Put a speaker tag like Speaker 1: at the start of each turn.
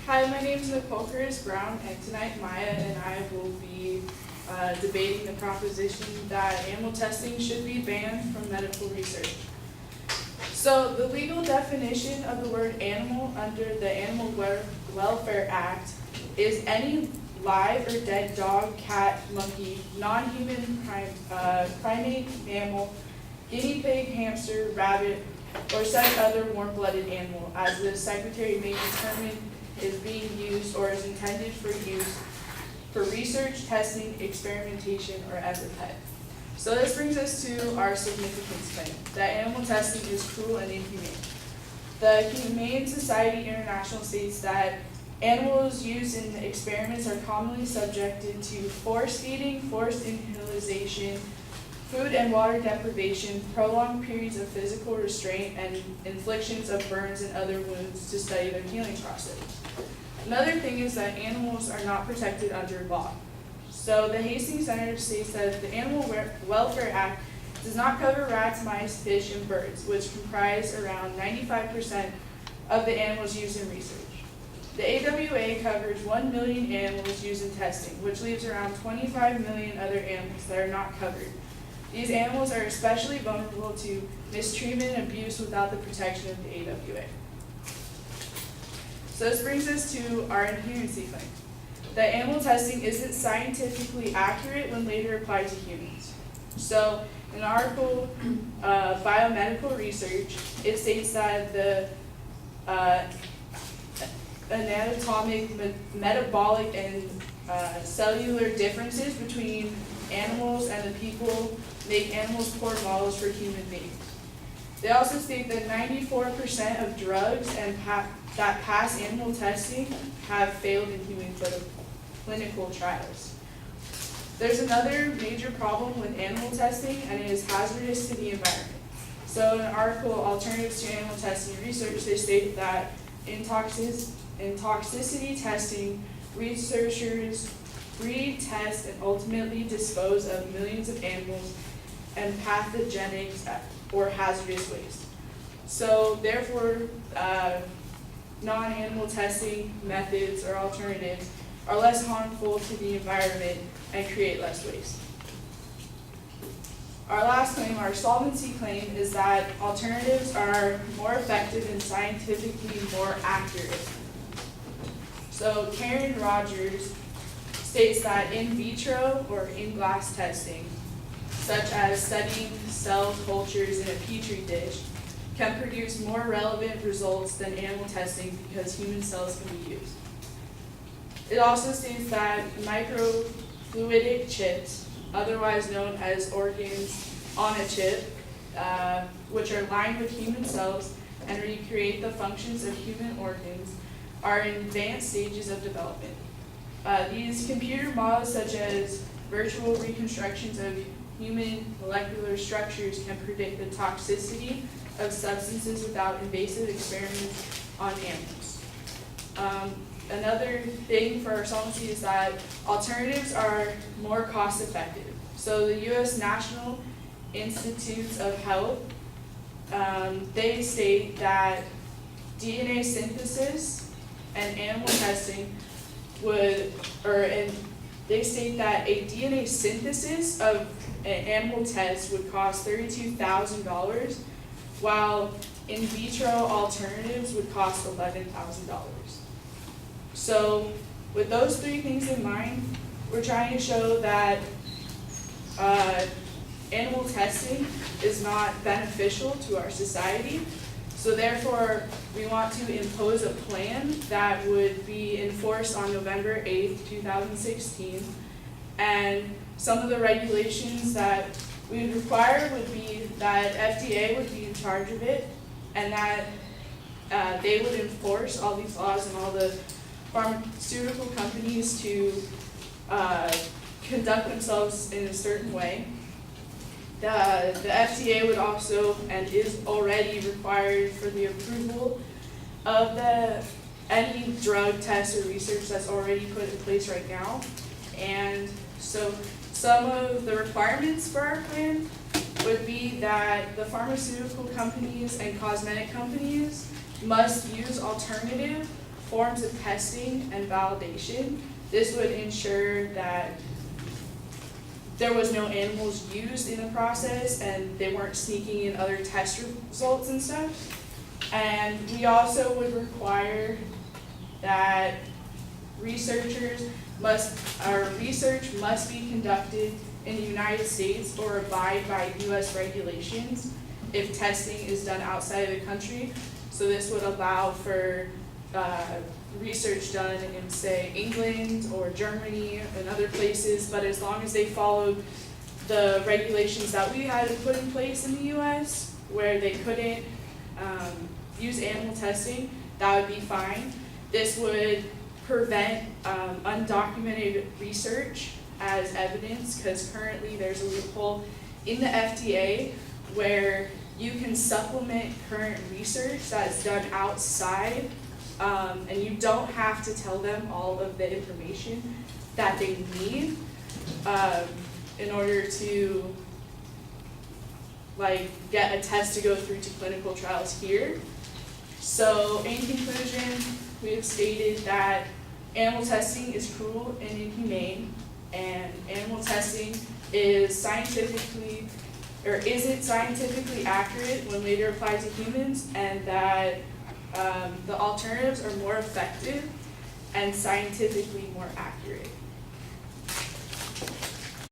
Speaker 1: Hi, my name is Nicole Curtis Brown, and tonight Maya and I will be debating the proposition that animal testing should be banned from medical research. So the legal definition of the word animal under the Animal Welfare Act is any live or dead dog, cat, monkey, non-human primate, mammal, guinea pig, hamster, rabbit, or such other warm-blooded animal, as the Secretary may determine is being used or is intended for use for research, testing, experimentation, or as a pet. So this brings us to our significance claim, that animal testing is cruel and inhumane. The Humane Society International states that animals used in experiments are commonly subjected to force feeding, forced inhalation, food and water deprivation, prolonged periods of physical restraint, and inflictions of burns and other wounds to study their healing process. Another thing is that animals are not protected under law. So the Hastings Center states that the Animal Welfare Act does not cover rats, mice, fish, and birds, which comprise around 95% of the animals used in research. The AWA covers 1 million animals used in testing, which leaves around 25 million other animals that are not covered. These animals are especially vulnerable to mistreatment and abuse without the protection of the AWA. So this brings us to our inherency claim, that animal testing isn't scientifically accurate when later applied to humans. So in the article, Biomedical Research, it states that the anatomic, metabolic, and cellular differences between animals and the people make animals poor models for human beings. They also state that 94% of drugs that pass animal testing have failed in human clinical trials. There's another major problem with animal testing, and it is hazardous to the environment. So in an article, Alternatives to Animal Testing Research, they state that in toxicity testing, researchers breed, test, and ultimately dispose of millions of animals and pathogenics or hazardous waste. So therefore, non-animal testing methods or alternatives are less harmful to the environment and create less waste. Our last claim, our solvency claim, is that alternatives are more effective and scientifically more accurate. So Karen Rogers states that in vitro or in-glass testing, such as studying cell cultures in a petri dish, can produce more relevant results than animal testing because human cells can be used. It also states that microfluidic chips, otherwise known as organs on a chip, which are lined with human cells and recreate the functions of human organs, are in advanced stages of development. These computer models, such as virtual reconstructions of human molecular structures, can predict the toxicity of substances without invasive experiments on animals. Another thing for our solvency is that alternatives are more cost effective. So the U.S. National Institutes of Health, they state that DNA synthesis and animal testing they state that a DNA synthesis of an animal test would cost $32,000, while in vitro alternatives would cost $11,000. So with those three things in mind, we're trying to show that animal testing is not beneficial to our society. So therefore, we want to impose a plan that would be enforced on November 8th, 2016. And some of the regulations that we would require would be that FDA would be in charge of it, and that they would enforce all these laws and all the pharmaceutical companies to conduct themselves in a certain way. The FDA would also, and is already required for the approval of any drug test or research that's already put in place right now. And so some of the requirements for our plan would be that the pharmaceutical companies and cosmetic companies must use alternative forms of testing and validation. This would ensure that there was no animals used in the process and they weren't sneaking in other test results and stuff. And we also would require that research must be conducted in the United States or abide by US regulations if testing is done outside of the country. So this would allow for research done in, say, England or Germany and other places, but as long as they followed the regulations that we had to put in place in the US, where they couldn't use animal testing, that would be fine. This would prevent undocumented research as evidence, because currently there's a loophole in the FDA where you can supplement current research that's done outside, and you don't have to tell them all of the information that they need in order to get a test to go through to clinical trials here. So in conclusion, we have stated that animal testing is cruel and inhumane, and animal testing isn't scientifically accurate when later applied to humans, and that the alternatives are more effective and scientifically more accurate.